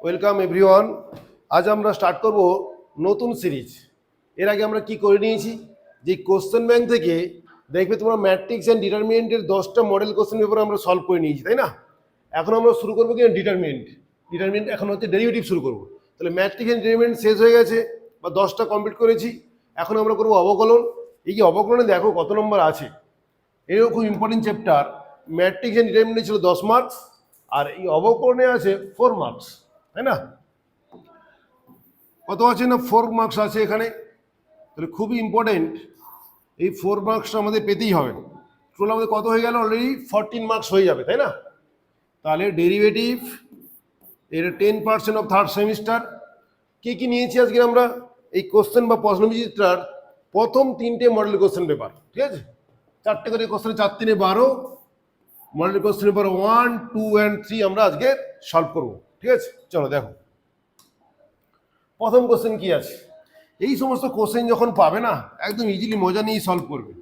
Welcome everyone. আজ আমরা start করব নতুন সিরিজ। এর আগে আমরা কি করে নিয়েছি, যে কোশ্চেন ব্যাংক থেকে দেখবে তোমরা ম্যাট্রিক্স অ্যান্ড ডিটারমিনেন্টের 10টা মডেল কোশ্চেন পেপার আমরা সলভ করে নিয়েছি, তাই না? এখন আমরা শুরু করবো কি ডিটারমিনেন্ট এখন হচ্ছে ডেরিভেটিভ শুরু করবো। তাহলে ম্যাট্রিক্স অ্যান্ড ডিটারমিনেন্ট শেষ হয়ে গেছে বা 10টা কমপ্লিট করেছি। এখন আমরা করবো অবকলন। এই যে অবকলনে দেখো কত নম্বর আছে, এরও খুব important chapter. Matrix and determinant ছিল 10 মার্কস, আর এই অবকলনে আছে 4 মার্কস, তাই না? কত আছে না 4 মার্কস আছে এখানে। তাহলে খুবই ইম্পর্টেন্ট, এই 4 মার্কসটা আমাদের পেতেই হবে। টোটাল আমাদের কত হয়ে গেল, অলরেডি 14 মার্কস হয়ে যাবে, তাই না? তাহলে ডেরিভেটিভ এর 10% অফ থার্ড সেমিস্টার। কি কি নিয়েছি আজকে আমরা? এই কোশ্চেন বা প্রশ্নবিচিত্রার প্রথম 3টে মডেল কোশ্চেন পেপার, ঠিক আছে? 4টে করে question, 4 3 12 model question paper 1, 2 and 3 আমরা আজকে সলভ করব, ঠিক আছে? চলো দেখো প্রথম কোশ্চেন কি আছে। এই সমস্ত কোশ্চেন যখন পাবে না, একদম ইজিলি মজা নিয়ে সলভ করবে।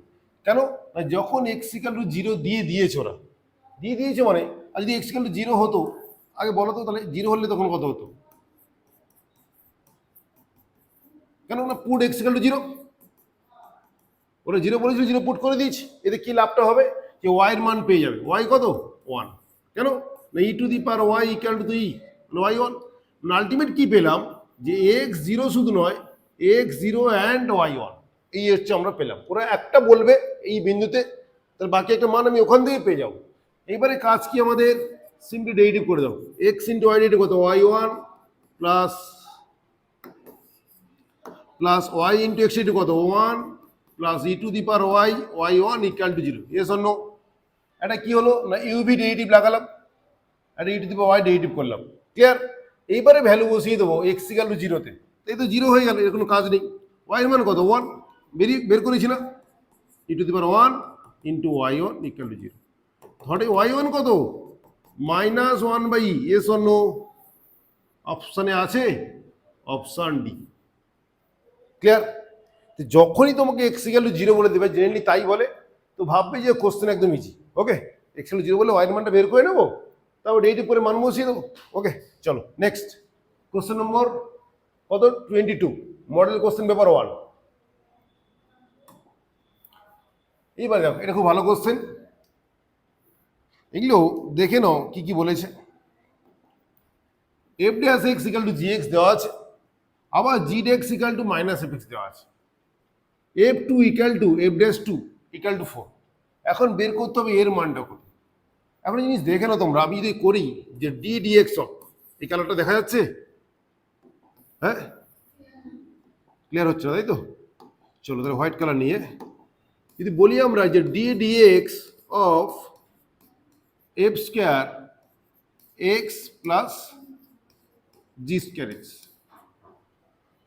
কেন না, যখন x = 0 দিয়েছে, ওরা দিয়ে দিয়েছে মানে, আর যদি x = 0 হতো, আগে বলো তো, তাহলে 0 হলে তখন কত হতো? কেন না, পুট x = 0, ওরা 0 বলেছিল, 0 পুট করে দিয়েছি। এতে কি লাভটা হবে, যে y এর মান পেয়ে যাবে। y কত? 1। কেন না, e to the power y = e, y1। Ultimate কি পেলাম, যে x0 শুধু নয়, x0 and y1, এই হচ্ছে আমরা পেলাম। ওরা একটা বলবে এই বিন্দুতে, তার বাকি একটা মান আমি ওখান থেকে পেয়ে যাবো। এইবারে কাজ কি আমাদের, সিম্পলি ডেরিভেটিভ করে দাও। x × y ডেরিভেটিভ কত, y1 plus y × x derivative কত, 1 plus e to the power y, y1 = 0। Yes or no? এটা কি হলো না, ইউভি ডেরিভেটিভ লাগালাম, এটা e to the power y derivative করলাম। ক্লিয়ার? এইবারে ভ্যালু বসিয়ে দেবো x = 0-তে, এই তো 0 হয়ে গেল, এর কোনো কাজ নেই। y এর মান কত, 1, বের করেছি না, e to the power 1 × y1 = 0। ধরে y1 কত, -1/e। Yes or no? অপশানে আছে অপশান ডি। ক্লিয়ার? যখনই তোমাকে x = 0 বলে দেবে, জেনারেলি তাই বলে, তো ভাববে যে কোশ্চেন একদম ইজি। ওকে, x = 0 বলে y এর মানটা বের করে নেবো, তারপর ডেরিভেটিভ করে মান বসিয়ে দেবো। ওকে চলো নেক্সট কোশ্চেন নম্বর কত, 22, মডেল কোশ্চেন পেপার 1। এইবার দেখো, এটা খুব ভালো কোশ্চেন, এগুলো দেখে নাও কি কি বলেছে। f' = gx দেওয়া আছে, আবার gx = -fx দেওয়া আছে, f2 = f'2 = 4। এখন বের করতে হবে এর মানটা কত। এখন জিনিস দেখে নাও তোমরা, আমি যদি করি যে d dx অফ, এই কালারটা দেখা যাচ্ছে? হ্যাঁ, ক্লিয়ার হচ্ছে না, তাই তো? চলো তাহলে হোয়াইট কালার নিয়ে যদি বলি আমরা যে d dx of f² x plus g²x,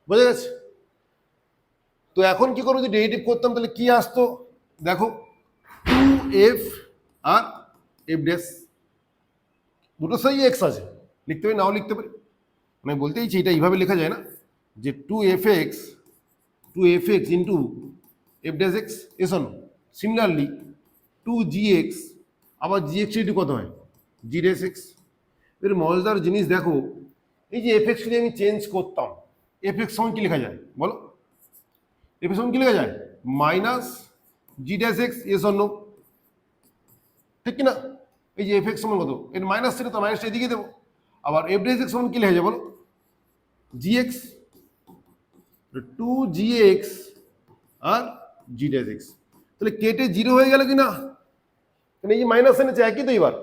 বোঝা গেছে? তো এখন কি করবো, যদি ডেরিভেটিভ করতাম তাহলে কি আসতো দেখো, 2f আর f', দুটো সাই x আছে, লিখতে পারি নাও লিখতে পারি, মানে বলতে চাইছি এটা এইভাবে লেখা যায় না, যে 2fx into f'(x) এসন। Similarly 2gx, আবার gx এটি কত হয়, g'(x). এর মজাদার জিনিস দেখো, এই যে fx যদি আমি চেঞ্জ করতাম, fx সমান কি লেখা যায় বলো, fx সমান কি লেখা যায়, -g'(x). এস অন্য, ঠিক কিনা? এই যে fx সমান কত, এর মাইনাস ছিল তো মাইনাসটা এদিকে দেবো। আবার f'(x) সমান কি লেখা যায় বলো, gx, 2gx আর g'(x). তাহলে কেটে 0 হয়ে গেল কিনা, এই যে মাইনাস এনেছে একই তো। এবার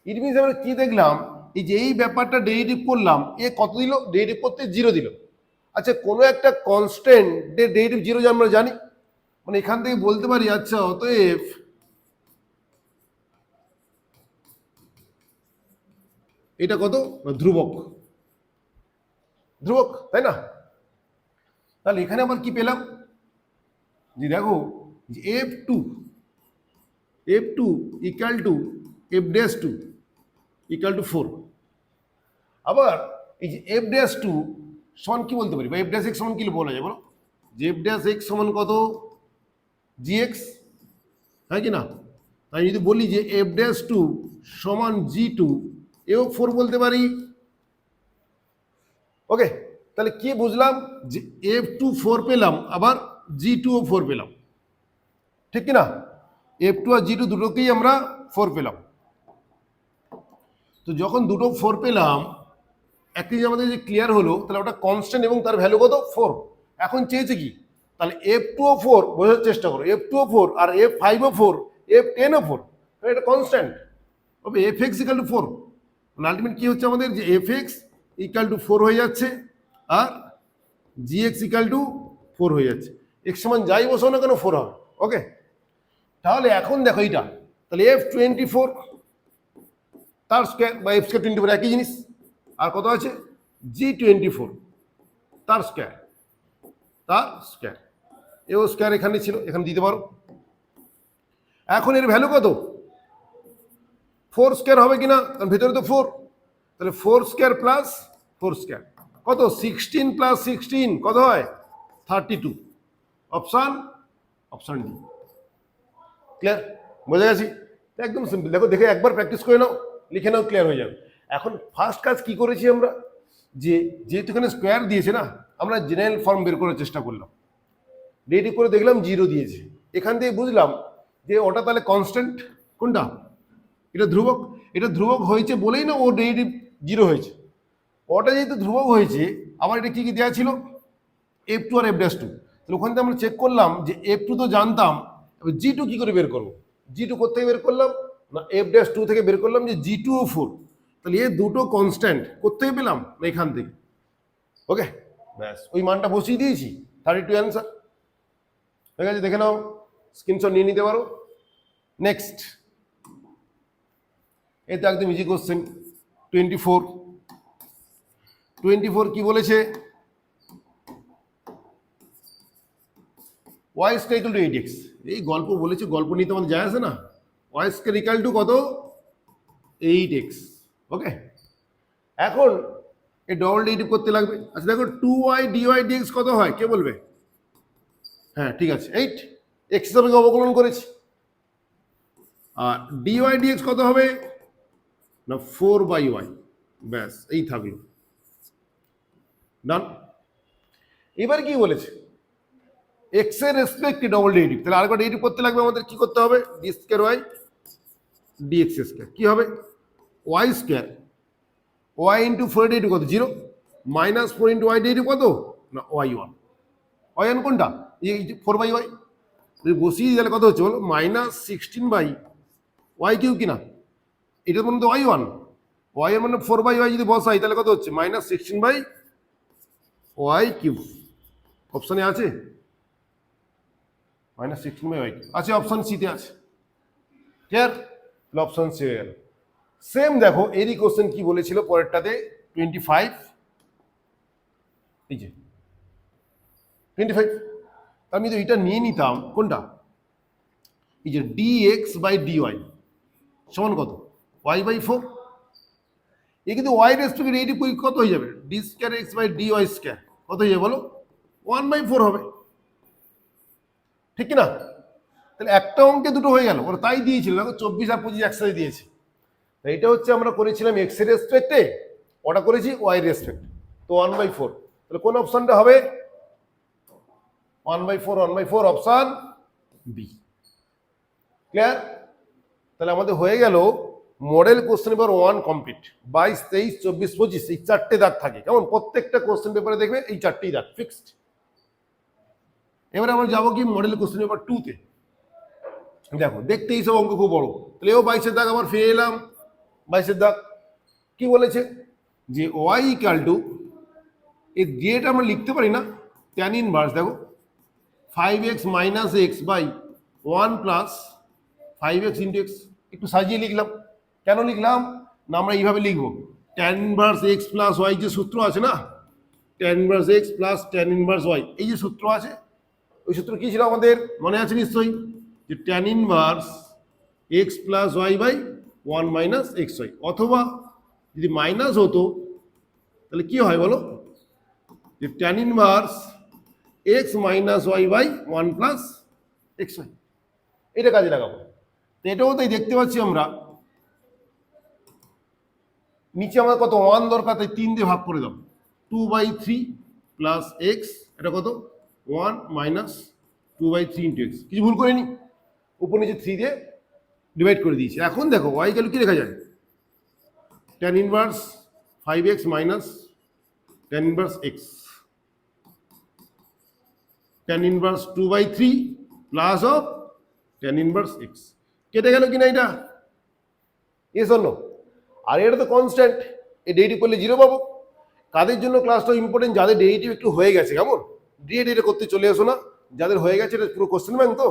ইট মিনস আমরা কি দেখলাম, এই যে এই ব্যাপারটা ডেরিভেটিভ করলাম, এ কত দিল, ডেরিভেটিভ করতে 0 দিল। আচ্ছা, কোনো একটা কনস্ট্যান্ট ডেরিভেটিভ 0 যে আমরা জানি, মানে এখান থেকে বলতে পারি আচ্ছা অতএব এটা কত, ধ্রুবক, তাই না? তাহলে এখানে আবার কি পেলাম, যে দেখো যে f2 = f'2 = 4। আবার এই যে f'2 সমান কি বলতে পারি, বা f'(x) সমান কি বলা যায় বলো, যে f'(x) সমান কত, gx, হ্যাঁ কি না? তাই যদি বলি যে f'2 সমান g2, এও 4 বলতে পারি। ওকে, তাহলে কি বুঝলাম যে F2 4 পেলাম, আবার G2ও 4 পেলাম, ঠিক কিনা? F2 আর G2 দুটোকেই আমরা 4 পেলাম। তো যখন দুটো 4 পেলাম, একটা জিনিস আমাদের যে ক্লিয়ার হলো, তাহলে ওটা কনস্ট্যান্ট এবং তার ভ্যালু কত 4। এখন চেয়েছে কি, তাহলে F2ও 4 বোঝার চেষ্টা করো, F2ও 4 আর F5ও 4, F10ও 4, তাহলে এটা কনস্ট্যান্ট হবে Fx ইকাল টু 4। মানে আলটিমেট কি হচ্ছে আমাদের, যে Fx ইকাল টু 4 হয়ে যাচ্ছে আর Gx ইকাল টু 4 হয়ে যাচ্ছে। x সমান যাই বসো না কেন 4 হবে। ওকে, তাহলে এখন দেখো এইটা, তাহলে F24 তার স্কোয়ার বা F স্কোয়ার 24 একই জিনিস, আর কত আছে G24 তার স্কোয়ার, তার স্কোয়ার, এও স্কোয়ার এখানে ছিল, এখানে দিতে পারো। এখন এর ভ্যালু কত, 4 স্কোয়ার হবে কিনা, কারণ ভেতরে তো 4, তাহলে 4 স্কোয়ার প্লাস 4 স্কোয়ার কত, 16 প্লাস 16 কত হয় 32। Option option D. ক্লিয়ার, বোঝা গেছি? একদম সিম্পল, দেখো দেখে একবার প্র্যাকটিস করে নাও, লিখে নাও, ক্লিয়ার হয়ে যাবে। এখন ফার্স্ট কাজ কি করেছি আমরা, যে যেহেতু এখানে স্কোয়ার দিয়েছে না, আমরা জেনারেল ফর্ম বের করার চেষ্টা করলাম, রেডি করে দেখলাম 0 দিয়েছে, এখান থেকে বুঝলাম যে ওটা তাহলে কনস্ট্যান্ট। কোনটা, এটা ধ্রুবক, এটা ধ্রুবক হয়েছে বলেই না ও ডেরিভেটিভ 0 হয়েছে। ওটা যেহেতু ধ্রুবক হয়েছে, আবার এটা কি কি দেওয়া ছিল F2 আর F'2, তাহলে ওখান থেকে আমরা চেক করলাম যে F2 তো জানতাম, এবার G2 কি করে বের করবো, G2 কোথেকে বের করলাম না F'2 থেকে বের করলাম যে G2ও 4, তাহলে এ দুটো কনস্ট্যান্ট কোথেকে পেলাম না এখান থেকে। ওকে, ব্যাস ওই মানটা বসিয়ে দিয়েছি, 32 অ্যান্সার হয়ে গেছে। দেখে নাও, স্ক্রিনশট নিয়ে নিতে পারো। নেক্সট, এই তো একদম ইজি কোশ্চেন, 24 কি বলেছে, y square equal two 8x। এই গল্প বলেছে, গল্প নিতে আমাদের যায় আছে না, y স্কয়ার ইকুয়াল টু কত 8x। ওকে, এখন এই ডবল ডেরিভেটিভ করতে লাগবে। আচ্ছা দেখো 2y dy dx কত হয়, কে বলবে? হ্যাঁ ঠিক আছে, 8 x হিসাবে অবকলন করেছি, আর dy dx কত হবে না 4/y। ব্যাস এই থাকলো, ডান। এবার কি বলেছে, এক্স এর রেসপেক্টে ডবল ডেরিভেটিভ, তাহলে আরেকবার ডেরিভেটিভ করতে লাগবে আমাদের, কি করতে হবে, D square Y DX square, কি হবে Y square, Y into 4 derivative কত 0, মাইনাস 4 ইন্টু ওয়াই ডেরিভেটিভ কত না y1। y1 কোনটা, এই 4/y, বসিয়ে তাহলে কত হচ্ছে বলো, -16/y কিউ কিনা, এটা মানে তো y1, y এর মানে 4/y যদি বসাই তাহলে কত হচ্ছে -16/y কিউ। অপশানে আছে -16/y আছে, অপশন সিতে আছে। ক্লিয়ার, অপশন সি হয়ে গেল। সেম দেখো এরই কোশ্চেন কি বলেছিল পরেরটাতে, 25, এই যে 25, আমি তো এটা নিয়ে নিতাম কোনটা, এই যে dx/dy সমান কত y/4, এ কিন্তু y রেসপেক্টে এইটি কত হয়ে যাবে, d স্কয়ার x/dy স্কয়ার কত হয়ে যাবে বলো, 1/4 হবে, ঠিক কিনা? তাহলে একটা অঙ্কে দুটো হয়ে গেল, ওরা তাই দিয়েছিল, দেখো 24 আর 25 একসাথে দিয়েছে। এইটা হচ্ছে আমরা করেছিলাম এক্স এর রেসপেক্টে, ওটা করেছি ওয়াই রেসপেক্টে, তো 1/4, তাহলে কোন অপশনটা হবে 1/4 অপশন বি। ক্লিয়ার, তাহলে আমাদের হয়ে গেল মডেল কোশ্চেন পেপার 1 কমপ্লিট। 22, 23, 24, 25 এই চারটে দাগ থাকে, কেমন প্রত্যেকটা কোশ্চেন পেপারে দেখবে এই চারটেই দাগ ফিক্সড। এবারে আমরা যাবো কি মডেল কোশ্চেন পেপার 2 তে। দেখো দেখতে এই সব অঙ্ক খুব বড়, তাহলে ও 22 এর দাগ, আবার ফিরে এলাম 22 এর দাগ। কি বলেছে যে y ইকাল টু, এই যেটা আমরা লিখতে পারি না tan ইনভার্স, দেখো 5x minus x by 1 plus 5x into X. একটু সাজিয়ে লিখলাম, কেন লিখলাম না আমরা এইভাবে লিখবো, tan inverse X plus Y যে সূত্র আছে না, tan inverse X plus tan inverse Y, এই যে সূত্র আছে, ওই সূত্র কি ছিল আমাদের মনে আছে নিশ্চয়ই, যে tan inverse X plus Y by 1 minus X Y, অথবা যদি মাইনাস হতো তাহলে কি হয় বলো, যে tan inverse x minus y by 1 plus x y, এটা কাজে লাগাবো। তো এটাও তাই দেখতে পাচ্ছি আমরা, নিচে আমার কত 1 দরকার, তাই 3 দিয়ে ভাগ করে দাও, 2/3 প্লাস এক্স, এটা কত 1 মাইনাস 2/3 ইন্টু এক্স। কিছু ভুল করিনি, উপর নিচে 3 দিয়ে ডিভাইড করে দিয়েছি। এখন দেখো ওয়াই ইকুয়াল কি লেখা যায়, tan inverse 5x minus tan inverse x, tan inverse 2/3 plus of tan inverse x। কেটে গেল কিনা এটা, ইয়েস অর নো? আর এটা তো কনস্ট্যান্ট, এই ডেরিভেটিভ করলে 0 পাবো। কাদের জন্য ক্লাসটা ইম্পর্টেন্ট, যাদের ডেরিভেটিভ একটু হয়ে গেছে, কেমন ডিএড এটা করতে চলে এসো না, যাদের হয়ে গেছে এটা পুরো কোশ্চেন ব্যাংক তো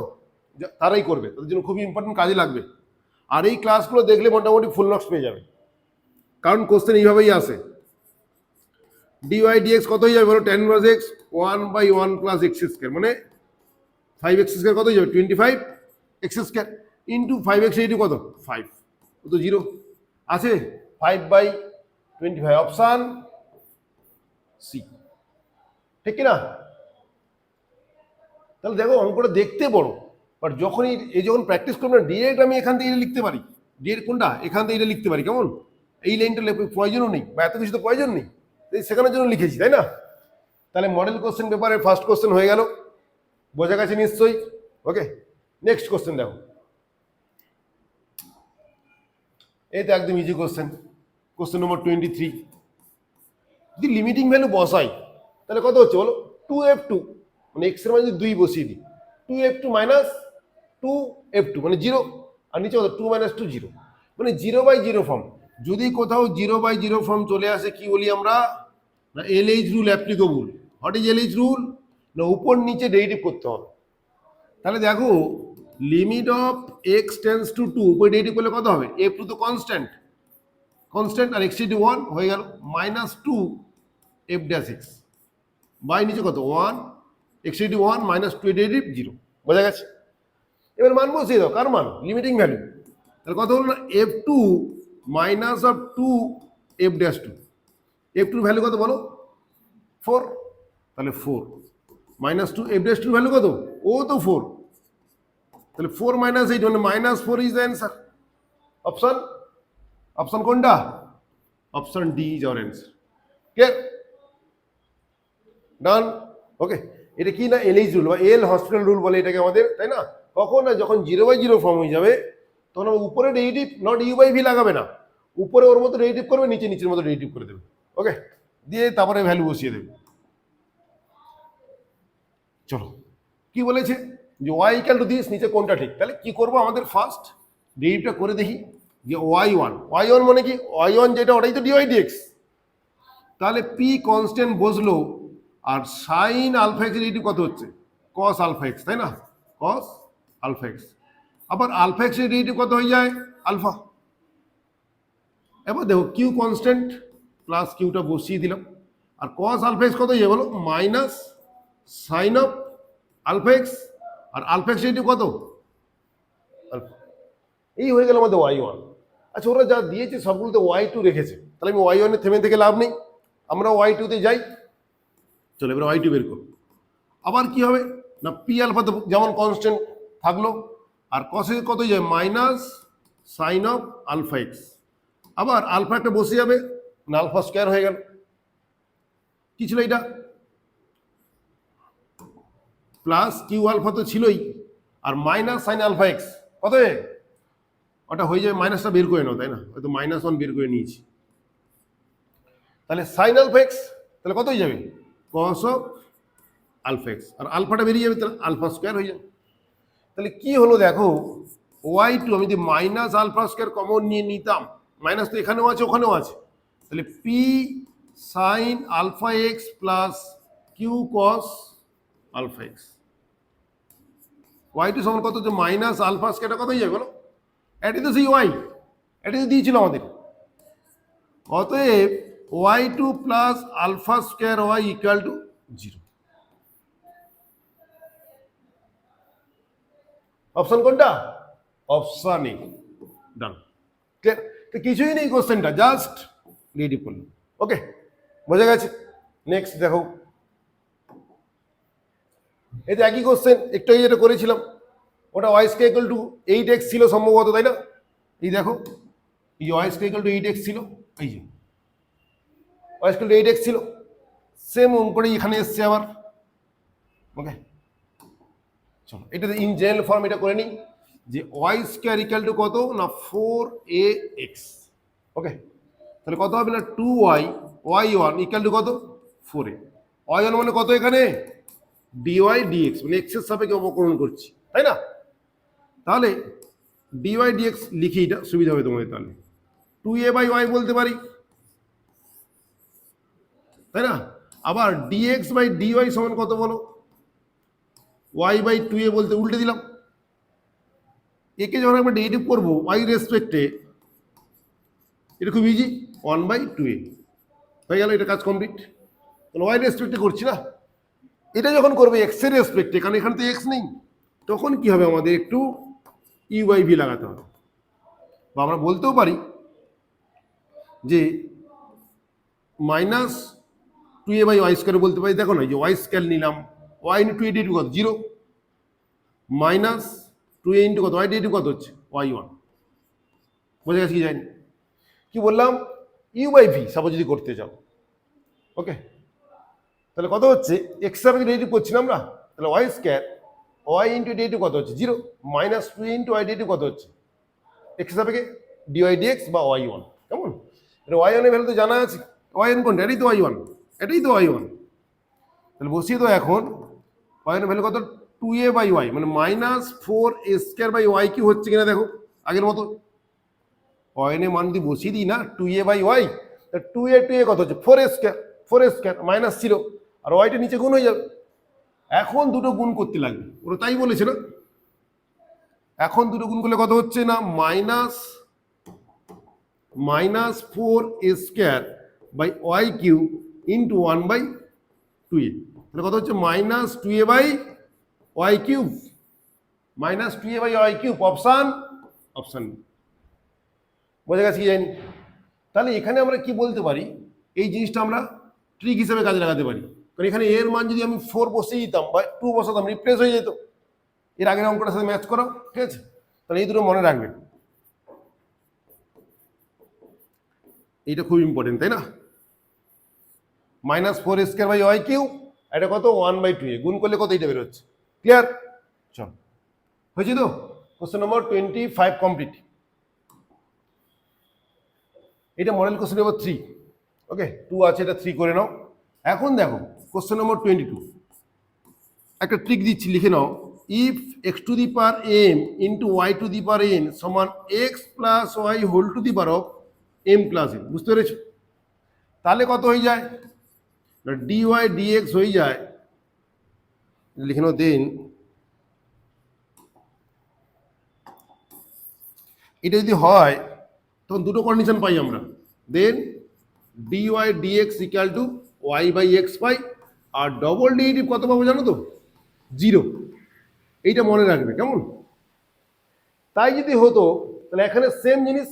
তারাই করবে, তাদের জন্য খুবই ইম্পর্টেন্ট, কাজে লাগবে। আর এই ক্লাসগুলো দেখলে মোটামুটি ফুল মার্কস পেয়ে যাবে, কারণ কোশ্চেন এইভাবেই আসে। ডিওয়াই ডিএক্স কত হয়ে যাবে বলো, tan inverse x 1/1 plus x square, মানে 5x স্কয়ার কত হয়ে যাবে 25x square into 5x into কত 5, ও তো 0 আছে, 5/25 অপশান সি, ঠিক কিনা? তাহলে দেখো অঙ্কটা দেখতে বড়, বাট যখনই এই যখন প্র্যাকটিস করবো না, ডিরেক্ট আমি এখান থেকে এটা লিখতে পারি, ডিরেক্ট কোনটা এখান থেকে এটা লিখতে পারি, কেমন এই লাইনটা প্রয়োজনও নেই, বা এত কিছু তো প্রয়োজন নেই, সেখানের জন্য লিখেছি, তাই না? তাহলে মডেল কোশ্চেন পেপারের ফার্স্ট কোশ্চেন হয়ে গেল, বোঝা গেছে নিশ্চয়ই? ওকে, নেক্সট কোশ্চেন দেখো, এই তো একদম ইজি কোশ্চেন, কোশ্চেন নম্বর 23। যদি লিমিটিং ভ্যালু বসাই তাহলে কত হচ্ছে বলো, 2f2, মানে x এর মান যদি 2 বসিয়ে দিই, 2f2 মাইনাস 2f2 মানে 0, আর নিচে কত 2 মাইনাস 2 0, মানে 0/0 ফর্ম। যদি কোথাও 0/0 ফর্ম চলে আসে কি বলি আমরা, না LH rule applicable. What is LH rule, না উপর নিচে ডেরিভেটিভ করতে হবে। তাহলে দেখো limit of x tends to 2, উপরে ডেরিভেটিভ করলে কত হবে, f2 তো কনস্ট্যান্ট, কনস্ট্যান্ট আর x ইন্টু 1 হয়ে গেল minus 2 f dash x, by নিচে কত 1 x ইন্টু 1 মাইনাস 2 ডেরিভেটিভ 0, বোঝা গেছে? এবার মান বসিয়ে দাও, কার মান, লিমিটিং ভ্যালু। তাহলে কত হলো না, f2 minus of 2 f dash 2, f2 value কত বলো 4, তাহলে 4 মাইনাস 2 f ড্যাশ 2 ভ্যালু কত, ও তো 4, তাহলে 4 মাইনাস 8 মানে minus 4 is the answer. Option, option কোনটা, option D is our answer. Clear, done, okay. এটা কি না এলএইচ রুল বা এল হসপিটাল রুল বলে এটাকে আমাদের, তাই না? কখন না যখন 0/0 ফর্ম হয়ে যাবে তখন উপরে ডেরিভেটিভ নট u/v লাগাবে না, উপরে ওর মতো ডেরিভেটিভ করবে, নিচে নিচের মতো ডেরিভেটিভ করে দেবে, ওকে, দিয়ে তারপরে ভ্যালু বসিয়ে দেবে। চলো কি বলেছে যে y ইকুয়াল টু দিস, নিচে কোনটা ঠিক, তাহলে কি করব, আমাদের ফার্স্ট ডেরিভেটিভটা করে দেখি যে y1 মানে কি, y1 যেটা ওটাই তো dy dx, তাহলে p কনস্ট্যান্ট বসলো, আর সাইন আলফা এক্স ডেরিভেটিভ কত হচ্ছে cos আলফা এক্স, তাই না, cos আলফা এক্স, আবার আলফা এক্স এর ডেরিভেটিভ কত হয়ে যায় আলফা। এবার দেখো কিউ কনস্ট্যান্ট প্লাস কিউটা বসিয়ে দিলাম, আর cos আলফা এক্স কত হয়ে যায় বলো, minus sine of alpha x, আর আলফা এক্স ডেরিভেটিভ কত আলফা। এই হয়ে গেল আমাদের y1। আচ্ছা ওরা যা দিয়েছে সবগুলোতে y2 রেখেছে, তাহলে আমি y1 এ থেমে থেকে লাভ নেই, আমরা y2 তে যাই। চলো এবার y2 বের করো, আবার কি হবে না পি আলফা তো যেমন কনস্ট্যান্ট থাকলো, আর cos এর কত যায় minus sine of alpha x, আবার আলফা একটা বসে যাবে, না আলফা স্কয়ার হয়ে গেল, কি ছিল এটা প্লাস কিউ আলফা তো ছিলই, আর মাইনাস সাইন আলফা এক্স কত, ওটা হয়ে যাবে, মাইনাসটা বের করে নাও, তাই না, হয়তো -1 বের করে নিয়েছি, তাহলে সাইন আলফা এক্স তাহলে কত হয়ে যাবে cos অফ আলফা এক্স, আর আলফাটা বেরিয়ে যাবে, তাহলে আলফা স্কয়ার হয়ে যাবে। তাহলে কি হলো দেখো y2 আমি যদি মাইনাস আলফা স্কয়ার কমন নিয়ে নিতাম, মাইনাস তো এখানেও আছে ওখানেও আছে, তাহলে p sine alpha x plus q cos alpha x, y2 সমান কত হচ্ছে মাইনাস আলফা স্কয়ারটা কত হয়ে যাবে বলো, এটাই তো সেই y, এটাই তো দিয়েছিল আমাদের, অতএব y2 plus alpha square y equal to 0। Option কোনটা, অপশন এ, ডান, ক্লিয়ার। তো কিছুই নেই কোশ্চেনটা, জাস্ট রেডি করলাম, ওকে, বোঝা গেছে। নেক্সট দেখো, এই যে একই কোশ্চেন একটু আগে যেটা করেছিলাম, ওটা y square equal two 8x ছিল সম্ভবত, তাই না? এই দেখো এই y square equal two 8x ছিল, এই যে y স্কয়ার টু 8x ছিল, সেম অঙ্কটাই এখানে এসছে আবার। ওকে, চলো এটা ইন জেনারেল ফর্ম এটা করে নিই যে ওয়াই স্কোয়ার ইকুয়াল টু কত না 4ax। ওকে, তাহলে কত হবে না 2y y1 ইকুয়াল টু কত 4a। y1 মানে কত এখানে dy dx, মানে x এর সাপেক্ষে অবকলন করছি, তাই না? তাহলে dy dx লিখি, এটা সুবিধা হবে তোমাদের। তাহলে 2a/y বলতে পারি, তাই না? আবার dx/dy সমান কত বলো, y/2a বলতে উল্টে দিলাম। একে যখন আমরা ডেরিভেটিভ করবো y রেসপেক্টে, এটা খুব ইজি, 1/2a হয়ে গেল, এটা কাজ কমপ্লিট। তাহলে y রেসপেক্টে করছি না, এটা যখন করবে x এর রেসপেক্টে, কারণ এখানে তো x নেই, তখন কি হবে আমাদের একটু u/v লাগাতে হবে। বা আমরা বলতেও পারি যে -2a/y² বলতে পারি। দেখো না, যে y স্কয়ার নিলাম, y ইন্টু 2a ডি কত 0, -2a ইন্টু কত y ডি কত হচ্ছে y1। বোঝা গেছে কি যায়নি? কি বললাম, u/v সাপোজ যদি করতে চাও। ওকে, তাহলে কত হচ্ছে এক্স সাপেক্ষে ডেরিভেটিভ করছি না আমরা, তাহলে y square Y into derivative কত হচ্ছে 0, -2a ইন্টু ওয়াই ডেরিভেটিভ কত হচ্ছে এক্স সাপেক্ষে dy dx বা y1। কেমন? এটা y1 এর ভ্যালু তো জানা আছে, y1 কোনটা, এটাই তো y1, এটাই তো y1। তাহলে বসিয়ে তো এখন y1 এর ভ্যালু কত 2a/y, মানে -4a² কি হচ্ছে কিনা দেখো আগের মতো। y1 এর মান যদি বসিয়ে দিই না 2a/y, তা 2a কত হচ্ছে 4a² -0, আর ওয়াইটা নিচে গুণ হয়ে যাবে। এখন দুটো গুণ করতে লাগবে, ওরা তাই বলেছে না। এখন দুটো গুণ করলে কত হচ্ছে না -4a²/y³ ইন্টু 1/2a, তাহলে কত হচ্ছে -2a/y³, -2a/y³, অপশান। বোঝা গেছে কি জানি? তাহলে এখানে আমরা কি বলতে পারি, এই জিনিসটা আমরা ট্রিক হিসেবে কাজে লাগাতে পারি। কারণ এখানে এর মান যদি আমি 4 বসিয়ে দিতাম বা 2 বসাতাম, রিপ্লেস হয়ে যেত, এর আগের অঙ্কটার সাথে ম্যাচ করাও, ঠিক আছে? তাহলে এই দুটো মনে রাখবেন, এইটা খুব ইম্পর্টেন্ট, তাই না? -4a²/y³, এটা কত 1/2a, গুণ করলে কত এটা বেরোচ্ছে। ক্লিয়ার? চল, হয়েছে তো? Question number 25 complete. এটা মডেল কোশ্চেন নম্বর 3। ওকে, 2 আছে, এটা 3 করে নাও। এখন দেখো কোশ্চেন নম্বর 22, একটা ট্রিক দিচ্ছি, লিখে নাও। ইফ x⁴m ইন্টু y⁴n সমান x plus y whole to the power of m plus n, বুঝতে পেরেছো? তাহলে কত হয়ে যায়, dy dx হয়ে যায়, লিখে নাও। দেন এটা যদি হয় তখন দুটো কন্ডিশন পাই আমরা। Then dy dx equal to y/x পাই, আর ডবল ডেরিভেটিভ কত পাবো জানো তো, 0। এইটা মনে রাখবে, কেমন? তাই যদি হতো তাহলে এখানে সেম জিনিস,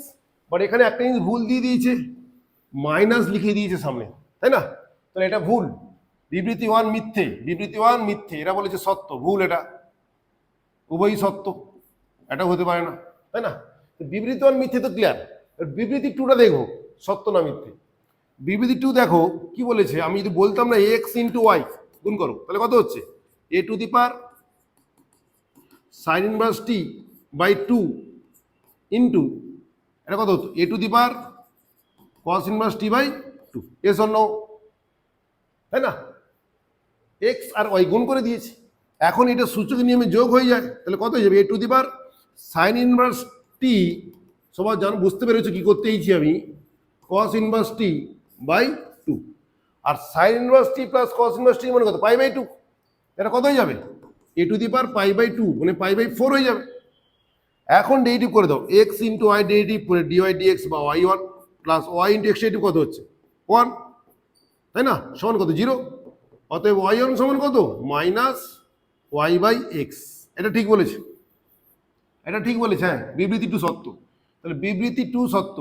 বাট এখানে একটা জিনিস ভুল দিয়ে দিয়েছে, মাইনাস লিখে দিয়েছে সামনে, তাই না? তাহলে এটা ভুল, বিবৃতি 1 মিথ্যে, বিবৃতি 1 মিথ্যে, এরা বলেছে সত্য, ভুল, এটা উভয়ই সত্য, এটা হতে পারে না, তাই না? বিবৃতি 1 মিথ্যে তো ক্লিয়ার। বিবৃতি 2টা দেখো সত্য না মিথ্যে। বিবৃতি 2 দেখো কি বলেছে, আমি যদি বলতাম না x ইন্টু ওয়াই গুণ করো, তাহলে কত হচ্ছে a to the power sin inverse t/2 into, এটা কত হতো a to the power cos inverse t/2, yes or no, তাই না? x আর y গুণ করে দিয়েছি, এখন এটা সূচক নিয়মে যোগ হয়ে যায়, তাহলে কত হয়ে যাবে a to the power sin inverse t, সবাই জানো, বুঝতে পেরেছো কি করতে এইছি আমি, cos ইনভার্স t/2, আর sin inverse t plus cos inverse t মানে কত π/2, এটা কত হয়ে যাবে a টু দি পাওয়ার π/2 মানে π/4 হয়ে যাবে। এখন ডেরিভেটিভ করে দাও, x ইন্টু y ডেরিভেটিভ করে dy dx বা y1 plus y into x derivative কত হচ্ছে 1, তাই না? সমান কত 0, অতএব y1 সমান কত -y/x। এটা ঠিক বলেছে, এটা ঠিক বলেছে, হ্যাঁ, বিবৃতি 2 সত্য। তাহলে বিবৃতি 2 সত্য,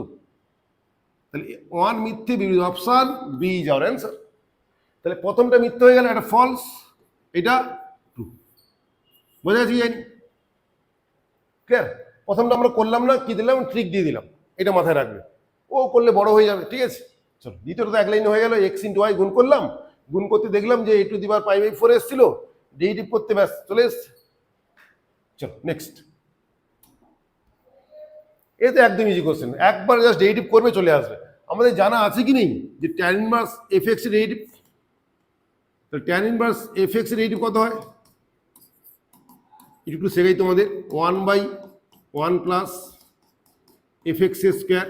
তাহলে 1 মিথ্যে, বিবৃতি option B is our answer. তাহলে প্রথমটা মিথ্যে হয়ে গেল, এটা ফলস, এটা ট্রু। বোঝা যাচ্ছে জানি? ক্লিয়ার? প্রথমটা আমরা করলাম না, কি দিলাম, ট্রিক দিয়ে দিলাম, এটা মাথায় রাখবে, ও করলে বড় হয়ে যাবে, ঠিক আছে? চলো, দ্বিতীয়টা তো এক লাইনে হয়ে গেল, এক্স ইন্টু ওয়াই গুণ করলাম, গুণ করতে দেখলাম যে a to the power pi by 4 এসেছিল, ডেরিভেটিভ করতে ব্যাস চলে এসছে। চলো নেক্সট, এ তো একদম ইজি কোশ্চেন, একবার জাস্ট ডেরিভেটিভ করবে চলে আসবে। আমাদের জানা আছে কি নেই যে tan ইনভার্স fx এর ডেরিভেটিভ, তো tan ইনভার্স fx এর ডেরিভেটিভ কত হয় একটু শেখাই তোমাদের, 1/1 plus fx square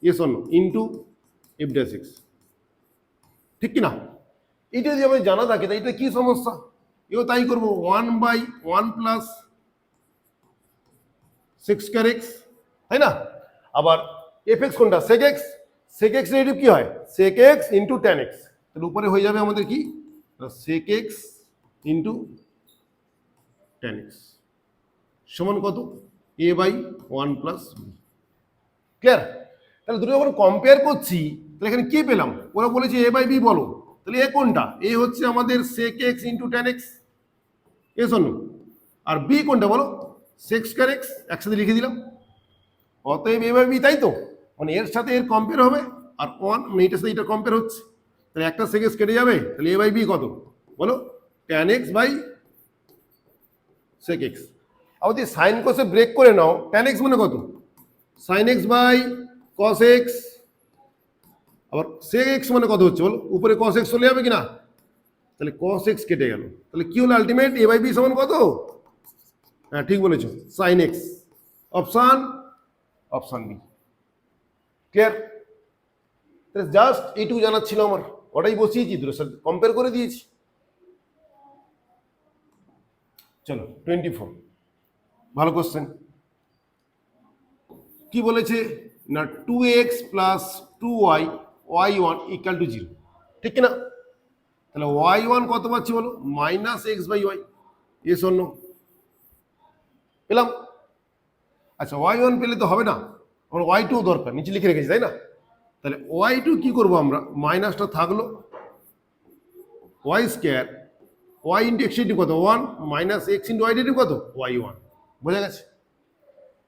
yes or no into f dash x, ঠিক কি না? এটা যদি আমাদের জানা থাকে তাই এটা কি সমস্যা, এও তাই করবো 1/1 প্লাস sec স্কয়ার x, তাই না? আবার fx কোনটা, sec x, sec x derivative কি হয় sec x into tan x, তাহলে উপরে হয়ে যাবে আমাদের কি sec x into tan x সমান কত a/1 প্লাস b। ক্লিয়ার? তাহলে দুটো যখন কম্পেয়ার করছি তাহলে এখানে কি পেলাম, ওরা বলেছে a/b বলো, তাহলে এ কোনটা, এ হচ্ছে আমাদের sec x into tan x, এ শোনো, আর বি কোনটা বলো sec স্কয়ার x, একসাথে লিখে দিলাম, অতএব a/b, তাই তো? মানে এর সাথে এর কম্পেয়ার হবে আর 1 মানে এটার সাথে এটা কম্পেয়ার হচ্ছে, তাহলে একটা sec x কেটে যাবে, তাহলে a/b কত বলো tan x by sec x। আবার যদি সাইন কোসে ব্রেক করে নাও, tan x মানে কত sin x by cos x, আবার sec x মানে কত হচ্ছে বলো, উপরে cos x চলে যাবে কিনা, তাহলে cos x কেটে গেল, তাহলে কি হলো আলটিমেট a/b সমান কত, হ্যাঁ ঠিক বলেছো sin x, option option B. Clear? তাহলে জাস্ট এইটুকু জানার ছিল আমার, ওটাই বসিয়েছি, দুটোর সাথে কম্পেয়ার করে দিয়েছি। চলো 24, ভালো কোশ্চেন। কি বলেছে না 2x plus 2y y1 equal to 0, ঠিক কিনা? তাহলে y1 কত পাচ্ছি বলো মাইনাস এক্স বাই ওয়াই, এস অন্য পেলাম। আচ্ছা y1 পেলে তো হবে না, আমার y2 দরকার, নিচে লিখে রেখেছি তাই না? তাহলে y2 কি করব আমরা, মাইনাসটা থাকলো y square y into x into কত 1 minus x into y derivative কত y1, বোঝা গেছে?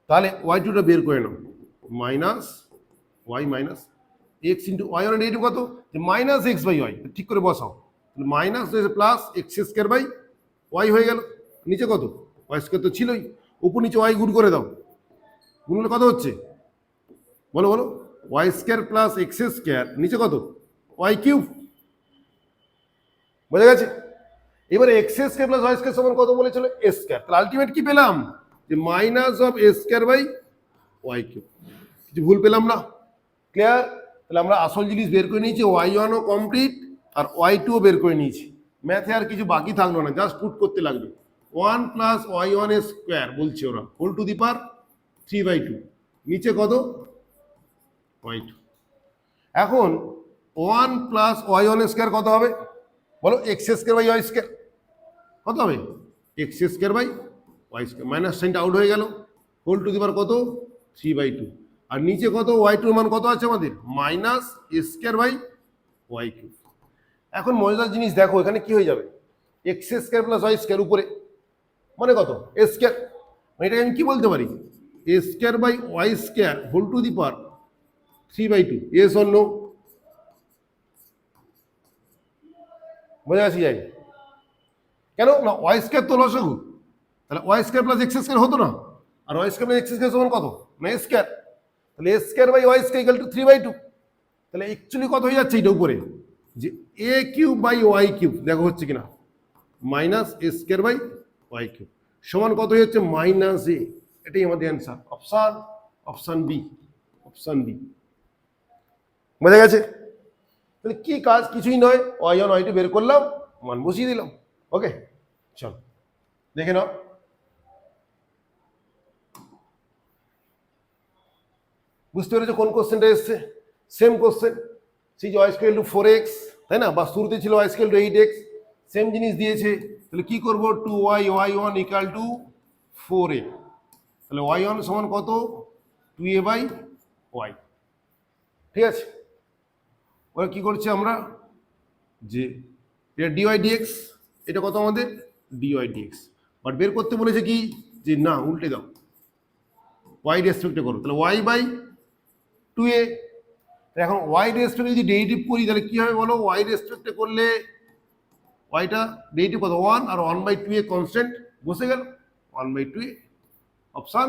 তাহলে y2টা বের করে নাও, minus y minus x into y1 derivative কত মাইনাস এক্স বাই ওয়াই, ঠিক করে বসাও, minus plus x square by y হয়ে গেল, নিচে কত ওয়াই স্কয়ার তো ছিলই, উপর নিচে ওয়াই গুণ করে দাও, গুণ হলে কত হচ্ছে বলো বলো y square plus x square, নিচে কত ওয়াই কিউব, বোঝা গেছে? এবারে x square plus y square সমান কত বলেছিল এ স্কয়ার, তাহলে আলটিমেট কি পেলাম যে minus of A square by y cube, কিছু ভুল পেলাম না? ক্লিয়ার? তাহলে আমরা আসল জিনিস বের করে নিয়েছি, y1 ও কমপ্লিট আর y2 ও বের করে নিয়েছি, ম্যাথে আর কিছু বাকি থাকলো না, জাস্ট পুট করতে লাগবে 1 প্লাস y1 এর স্কয়ার বলছে ওরা হোল টু দি পাওয়ার 3/2, নিচে কত y2। এখন 1 প্লাস y1 এর স্কয়ার কত হবে বলো x square by y square, কত হবে x square by y square, minus সাইনটা আউট হয়ে গেল, হোল টু দি পাওয়ার কত 3/2, আর নিচে কত y2 এর মান কত আছে আমাদের minus A square by y cube. এখন মজাদার জিনিস দেখো, এখানে কি হয়ে যাবে x square plus y square উপরে মানে কত এ স্কয়ার, এটাকে আমি কি বলতে পারি a square by y square whole to the power 3/2, yes or no, বোঝা গেছে যাই কেন না ওয়াই স্কয়ার তো লসাগু, তাহলে y square plus x square হতো না, আর y square plus x square সমান কত না এ স্কয়ার, তাহলে a square by y square equal to 3/2, তাহলে অ্যাকচুয়ালি কত হয়ে যাচ্ছে এটা উপরে যে a cube by y cube, দেখো হচ্ছে কিনা minus A square by y cube সমান কত হয়ে যাচ্ছে মাইনাস এ, এটাই আমাদের answer, option option B, option B. বোঝা গেছে? তাহলে কি কাজ, কিছুই নয়, y1 y2 বের করলাম, মান বসিয়ে দিলাম। ওকে চল দেখে নাও, বুঝতে পেরেছো কোন কোশ্চেনটা এসছে? সেম কোশ্চেন, সেই যে y স্কয়ার টু 4x, তাই না, বা শুরুতে ছিল y square to 8x, same জিনিস দিয়েছে, তাহলে কি করব 2y y1 equal to 4a, তাহলে y1 সমান কত 2a বাই y, ঠিক আছে? ওরা কি করছে আমরা যে এটা dy dx, এটা কত আমাদের dy dx, বাট বের করতে বলেছে কি যে না উল্টে দাও y রেসপেক্টে করো, তাহলে y বাই 2a, এখন y রেসপেক্টে যদি ডেরিভেটিভ করি তাহলে কি হবে বলো, y রেসপেক্টে করলে ওয়াইটা ডেরিভেটিভ কত 1 আর 1/2 এ কনস্ট্যান্ট বসে গেল 1/2 অপশন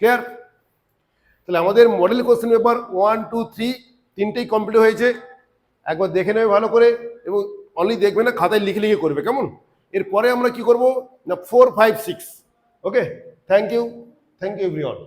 ক্লিয়ার। তাহলে আমাদের মডেল কোশ্চেন পেপার 1 2 3 তিনটেই কমপ্লিট হয়েছে। একবার দেখে নেবে ভালো করে এবং অনলি দেখবে না, খাতায় লিখে লিখে করবে, কেমন? এরপরে আমরা কি করব না 4 5 6। ওকে, থ্যাংক ইউ এভরিওয়ান।